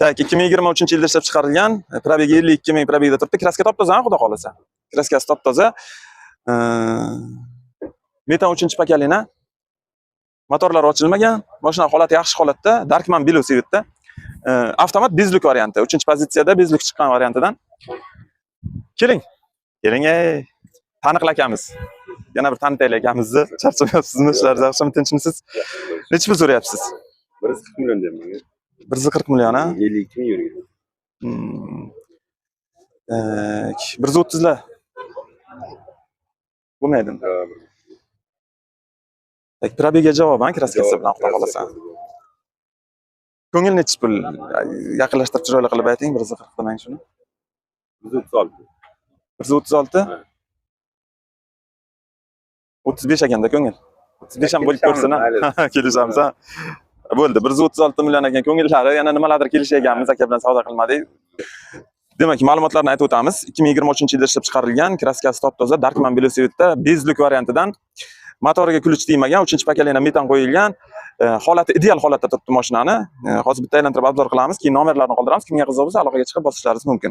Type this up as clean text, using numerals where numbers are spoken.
Tak, 2023-yilda ishlab chiqarilgan, probegi 52 ming probegda turibdi. Kraska top toza, xudo xolasa. Kraskasi top toza. Metan 3-pakalina. Motorlar ochilmagan. Mashina holati yaxshi holatda. Darkman Velocivitda. Avtomat bezlik varianti. 3-pozitsiyada bezlik chiqqan variantidan. Keling. Keling, taniqli akamiz. Yana bir tanitaylik akamizni. Charchamayapsizmi? Ishlar yaxshimi, tinchmisiz? Necha pul so'rayapsiz? 140 million deyman. 140 million, ha? 52 ming yurgan. 130 lar. Bo'lmaydimi? Probega javoban kraskasi bilan xudo xolasa. Ko'ngil nechi pul? Yaqinlashtirib chiroyli qilib ayting, 140 demang shuni. 136. 136? 35 ekanda ko'ngil. 35 ham bo'lib ko'rsin, ha. Kelishamiz, ha. Bo'ldi, 136 million ekan ko'ngillari, yana nimalardir kelishganmiz, aka bilan savdo qilmadik. Demak, ma'lumotlarni aytib o'tamiz. 2023-yilda ishlab chiqarilgan, kraskasi top toza, Darkman Velocivitda bezlik variantidan. Motoriga kulich tegmagan, 3-pakalina metan qo'yilgan. Holati ideal holatda turibdi mashinani. Hozir bitta aylantirib obzor qilamiz, keyin nomerlarni qoldiramiz. Kimga qiziq bo'lsa aloqaga chiqib bosishlaringiz mumkin.